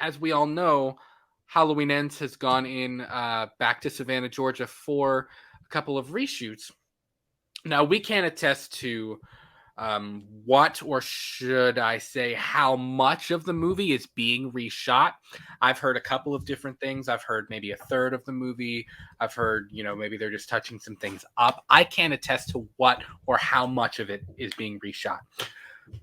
as we all know, Halloween Ends has gone in back to Savannah, Georgia for a couple of reshoots. Now, we can't attest to what, or should I say, how much of the movie is being reshot. I've heard a couple of different things. I've heard maybe a third of the movie. I've heard, maybe they're just touching some things up. I can't attest to what or how much of it is being reshot.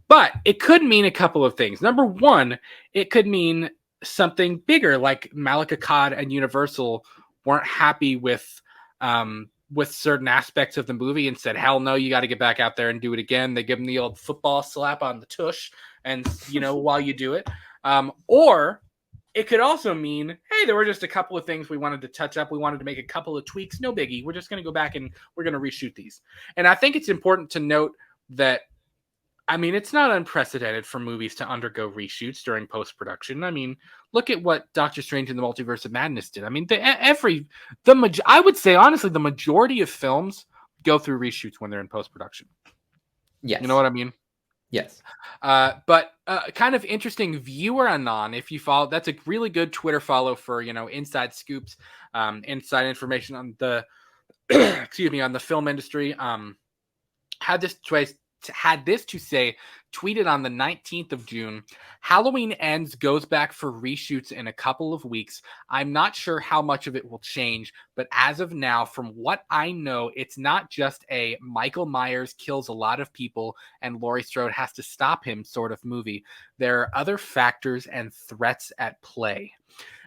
But it could mean a couple of things. Number one, it could mean something bigger, like Malek Akkad and Universal weren't happy with certain aspects of the movie and said, hell no, you got to get back out there and do it again. They give them the old football slap on the tush and, while you do it. Or it could also mean, hey, there were just a couple of things we wanted to touch up. We wanted to make a couple of tweaks. No biggie. We're just going to go back and we're going to reshoot these. And I think it's important to note that, it's not unprecedented for movies to undergo reshoots during post-production. Look at what Doctor Strange in the Multiverse of Madness did. I would say, honestly, the majority of films go through reshoots when they're in post-production. Yes. You know what I mean? Yes. But kind of interesting viewer anon, if you follow, that's a really good Twitter follow for, inside scoops, inside information on the, on the film industry. Had this to say, tweeted on the 19th of June, Halloween Ends goes back for reshoots in a couple of weeks. I'm not sure how much of it will change, but as of now, from what I know, it's not just a Michael Myers kills a lot of people and Laurie Strode has to stop him sort of movie. There are other factors and threats at play.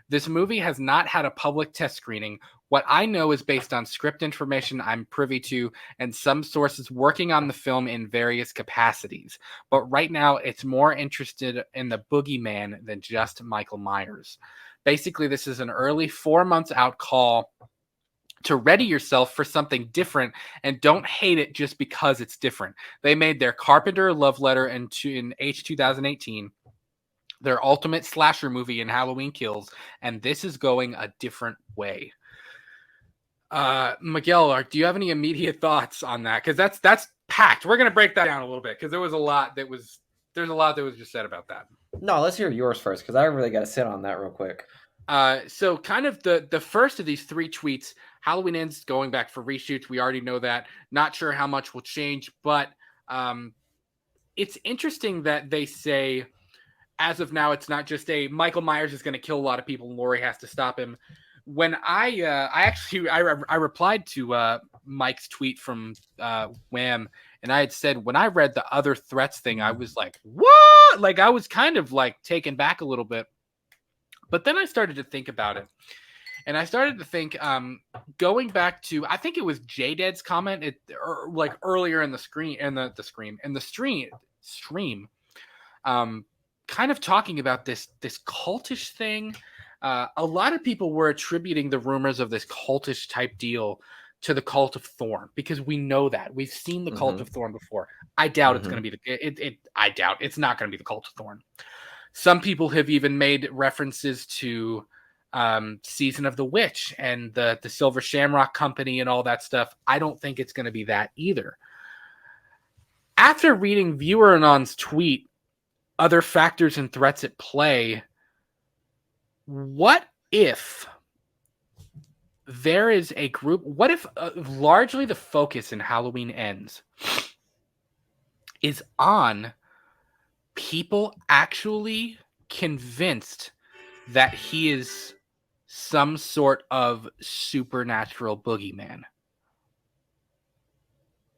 This movie has not had a public test screening. What I know is based on script information I'm privy to and some sources working on the film in various capacities. But right now, it's more interested in the boogeyman than just Michael Myers. Basically, this is an early 4 months out call to ready yourself for something different and don't hate it just because it's different. They made their Carpenter love letter in H 2018. Their ultimate slasher movie in Halloween Kills, and this is going a different way. Miguel, do you have any immediate thoughts on that? Because that's packed. We're gonna break that down a little bit because there's a lot that was just said about that. No, let's hear yours first because I really got to sit on that real quick. So kind of the first of these three tweets, Halloween Ends going back for reshoots. We already know that. Not sure how much will change, but it's interesting that they say, as of now, it's not just a Michael Myers is going to kill a lot of people and Laurie has to stop him. When I replied to Mike's tweet from Wham, and I had said, when I read the other threats thing, I was like, what? Like, I was kind of like taken back a little bit. But then I started to think about it. And I started to think, going back to, I think it was J-Dead's comment, like earlier in the stream, kind of talking about this cultish thing. A lot of people were attributing the rumors of this cultish type deal to the Cult of Thorn because we know that we've seen the Cult of Thorn before. I doubt it's going to be I doubt it's not going to be the Cult of Thorn. Some people have even made references to Season of the Witch and the Silver Shamrock Company and all that stuff. I don't think it's going to be that either. After reading Viewer Anon's tweet, other factors and threats at play, what if there is a group, what if largely the focus in Halloween Ends is on people actually convinced that he is some sort of supernatural boogeyman?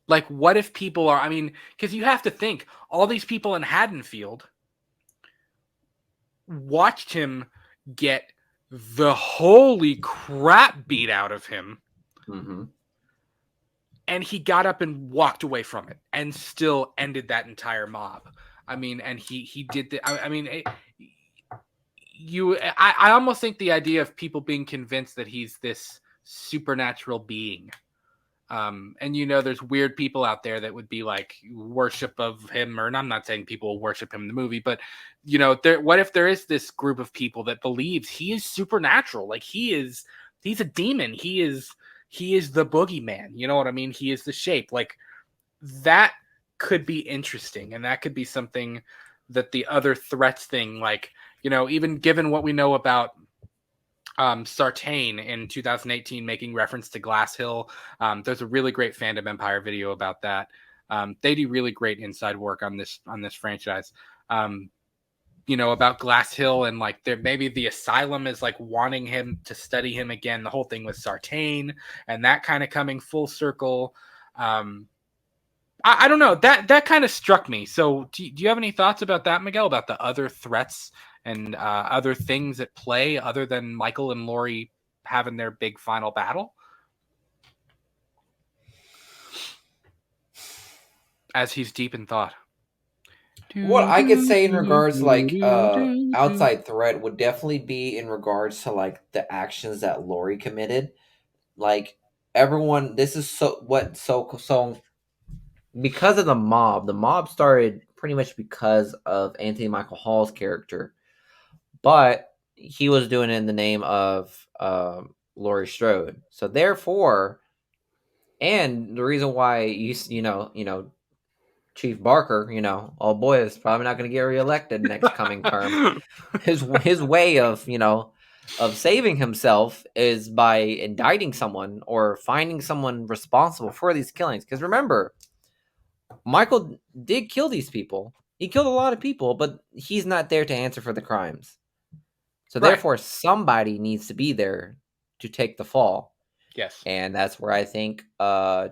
Like, what if people are, because you have to think, all these people in Haddonfield watched him get the holy crap beat out of him. And he got up and walked away from it and still ended that entire mob. And he did that. I almost think the idea of people being convinced that he's this supernatural being. And there's weird people out there that would be like worship of him, and I'm not saying people will worship him in the movie, but what if there is this group of people that believes he is supernatural? Like he's a demon. He is the boogeyman. You know what I mean? He is the shape. Like that could be interesting. And that could be something that the other threats thing, like, Even given what we know about Sartain in 2018 making reference to Glass Hill. There's a really great Fandom Empire video about that. They do really great inside work on this franchise. About Glass Hill, and like maybe the asylum is like wanting him to study him again. The whole thing with Sartain and that kind of coming full circle. I don't know, that kind of struck me. So do you have any thoughts about that, Miguel, about the other threats and other things at play other than Michael and Laurie having their big final battle? As he's deep in thought. What I could say in regards to like outside threat would definitely be in regards to like the actions that Laurie committed. Like everyone, this is so because of the mob. The mob started pretty much because of Anthony Michael Hall's character, but he was doing it in the name of Laurie Strode. So therefore, and the reason why Chief Barker, oh boy, is probably not going to get reelected next coming term. His way of of saving himself is by indicting someone or finding someone responsible for these killings. Because remember, Michael did kill these people. He killed a lot of people, but he's not there to answer for the crimes. So Right. therefore, somebody needs to be there to take the fall. Yes. And that's where I think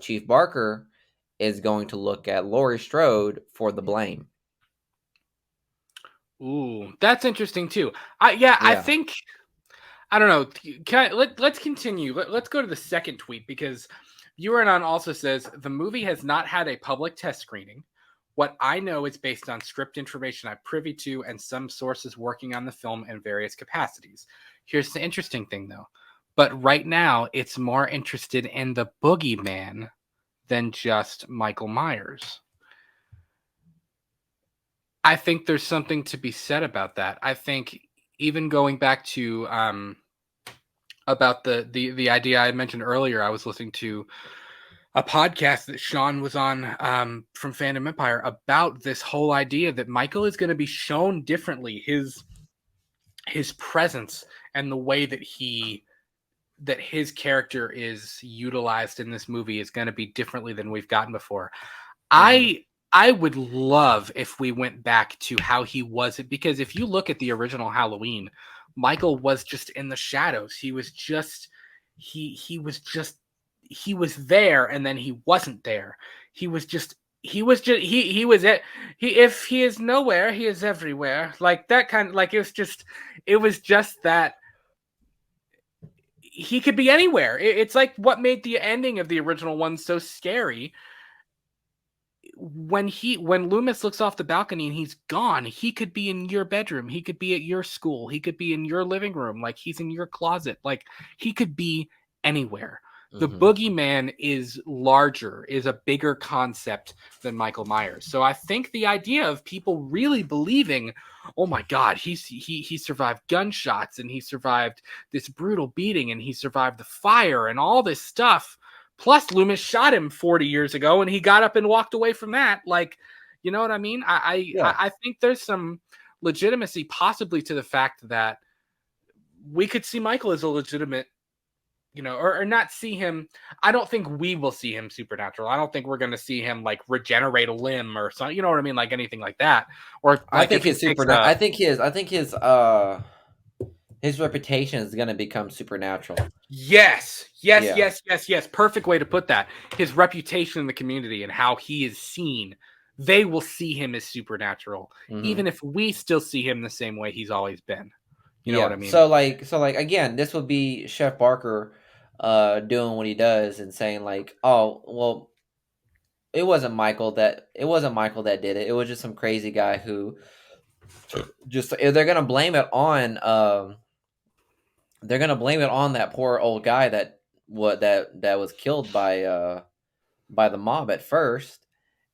Chief Barker is going to look at Laurie Strode for the blame. Ooh, that's interesting too. I think, I don't know. Let's continue. Let's go to the second tweet, because Uranon also says the movie has not had a public test screening. What I know is based on script information I'm privy to and some sources working on the film in various capacities. Here's the interesting thing, though. But right now, it's more interested in the boogeyman than just Michael Myers. I think there's something to be said about that. I think even going back to about the idea I mentioned earlier, I was listening to a podcast that Sean was on from Fandom Empire about this whole idea that Michael is going to be shown differently. His presence and the way that his character is utilized in this movie is going to be differently than we've gotten before. Mm-hmm. I would love if we went back to how he was, because if you look at the original Halloween, Michael was just in the shadows. He was just he was there, and then he wasn't there. He was it. If he is nowhere, he is everywhere. Like that kind of, like it was just that he could be anywhere. It's like what made the ending of the original one so scary. When Loomis looks off the balcony and he's gone, he could be in your bedroom, he could be at your school, he could be in your living room, like he's in your closet, like he could be anywhere. The boogeyman is a bigger concept than Michael Myers. So I think the idea of people really believing, oh my God, he survived gunshots, and he survived this brutal beating, and he survived the fire and all this stuff. Plus, Loomis shot him 40 years ago, and he got up and walked away from that. Like, you know what I mean? I think there's some legitimacy possibly to the fact that we could see Michael as a legitimate, or not see him. I don't think we will see him supernatural. I don't think we're going to see him like regenerate a limb or something. You know what I mean? Like anything like that. Or like I think I think his reputation is going to become supernatural. Yes. Perfect way to put that. His reputation in the community and how he is seen, they will see him as supernatural, even if we still see him the same way he's always been. You know what I mean? So like again, this would be Chef Barker doing what he does and saying like, oh well, it wasn't Michael that did it. It was just some crazy guy who just they're gonna blame it on that poor old guy that was killed by the mob at first,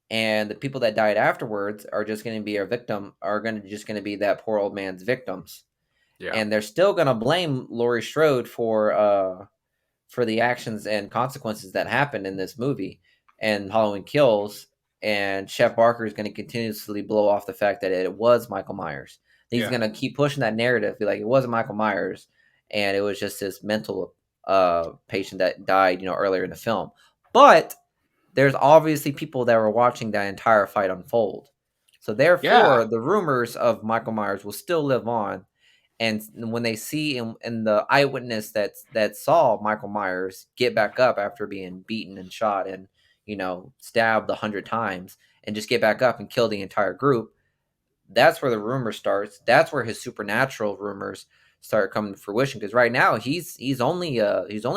and the people that died afterwards are just going to be just going to be that poor old man's victims. Yeah. And they're still going to blame Laurie Strode for the actions and consequences that happened in this movie and Halloween Kills. And Chef Barker is going to continuously blow off the fact that it was Michael Myers. He's gonna keep pushing that narrative, be like, it wasn't Michael Myers, and it was just this mental patient that died, earlier in the film. But there's obviously people that were watching that entire fight unfold. So Yeah. therefore, the rumors of Michael Myers will still live on. And when they see in the eyewitness that saw Michael Myers get back up after being beaten and shot and stabbed 100 times and just get back up and kill the entire group, that's where the rumor starts. That's where his supernatural rumors start coming to fruition. Because right now he's only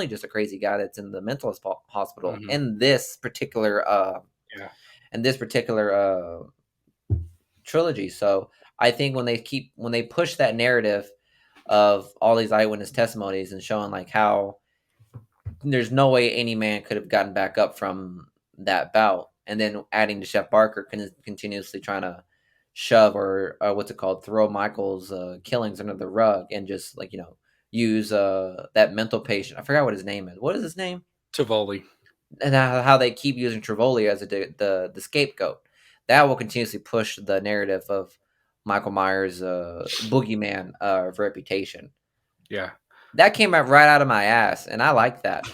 just a crazy guy that's in the mental hospital Mm-hmm. in this particular Yeah. trilogy. So I think when they push that narrative of all these eyewitness testimonies and showing like how there's no way any man could have gotten back up from that bout, and then adding to Chef Barker continuously trying to shove or what's it called, throw Michael's killings under the rug and just like use that mental patient. I forgot what his name is. What is his name? Tivoli. And how they keep using Trivoli as the scapegoat. That will continuously push the narrative of Michael Myers' boogeyman reputation. Yeah. That came right out of my ass, and I like that.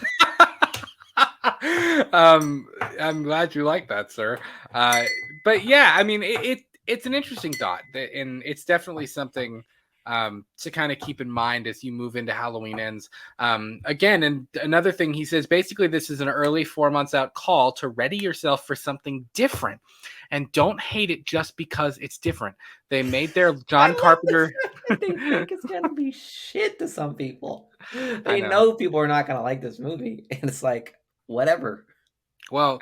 I'm glad you like that, sir. But yeah, I mean, it's an interesting thought, and it's definitely something to kind of keep in mind as you move into Halloween Ends. Again, and another thing he says, basically, this is an early 4 months out call to ready yourself for something different, and don't hate it just because it's different. They made their John Carpenter. They think it's gonna be shit to some people. I They know. know people are not gonna like this movie, and it's like whatever. Well,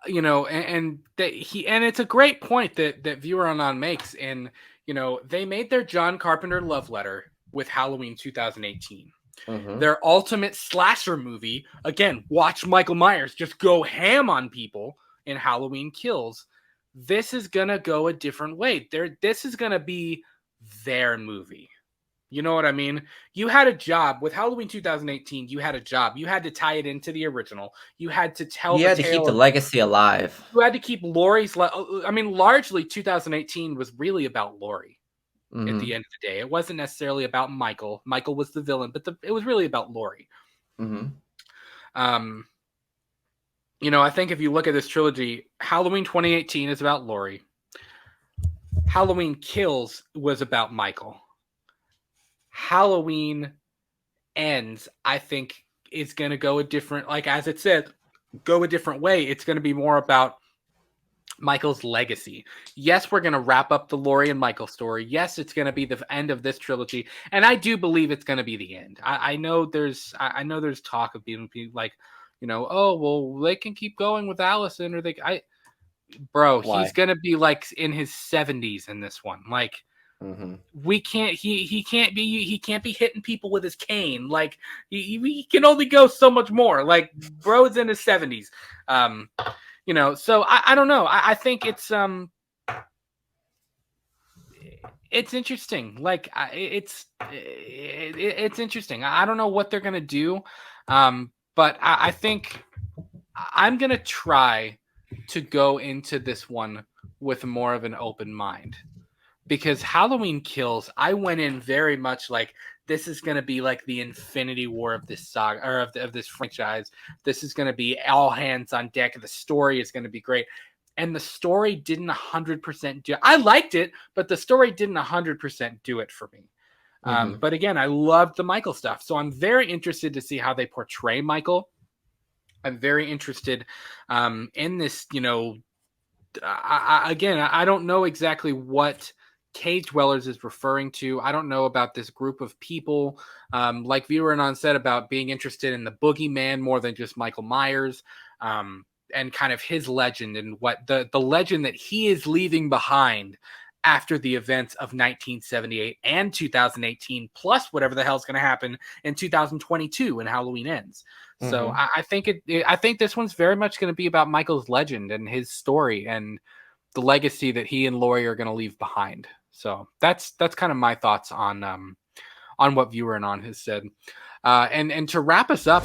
and that and it's a great point that Viewer Unknown makes. And they made their John Carpenter love letter with Halloween 2018. Mm-hmm. Their ultimate slasher movie. Again, watch Michael Myers just go ham on people in Halloween Kills. This is gonna go a different way. This is gonna be their movie. You know what I mean? You had a job with Halloween 2018. You had a job. You had to tie it into the original. You had to tell You the had to keep tale the of. legacy alive. You had to keep Laurie's. I mean, largely 2018 was really about Laurie. At Mm-hmm. the end of the day, it wasn't necessarily about Michael. Michael was the villain, but it was really about Laurie. Mm-hmm. I think if you look at this trilogy, Halloween 2018 is about Laurie. Halloween Kills was about Michael. Halloween Ends, I think, is going to go a different, like as it said, go a different way. It's going to be more about Michael's legacy. Yes, we're going to wrap up the Laurie and Michael story. Yes, it's going to be the end of this trilogy, and I do believe it's going to be the end. I know there's talk of being like, oh well, they can keep going with Allison, or Why? he's going to be like in his 70s in this one, like. Mm-hmm. We can't. He can't be hitting people with his cane. Like he can only go so much more. Like bro's in his 70s. So I don't know. I think it's interesting. Like it's interesting. I don't know what they're gonna do, but I think I'm gonna try to go into this one with more of an open mind. Because Halloween Kills, I went in very much like this is going to be like the Infinity War of this saga or of this franchise. This is going to be all hands on deck. The story is going to be great. And the story didn't 100% do it. I liked it, but the story didn't 100% do it for me. Mm-hmm. But again, I loved the Michael stuff. So I'm very interested to see how they portray Michael. I'm very interested in this, I don't know exactly what Cage Dwellers is referring to. I don't know about this group of people. Like Viewer Anon said about being interested in the boogeyman more than just Michael Myers, and kind of his legend and what the legend that he is leaving behind after the events of 1978 and 2018, plus whatever the hell is going to happen in 2022 when Halloween Ends. So Mm-hmm. I think this one's very much going to be about Michael's legend and his story and the legacy that he and Laurie are going to leave behind. So that's kind of my thoughts on what Viewer Anon has said. And to wrap us up.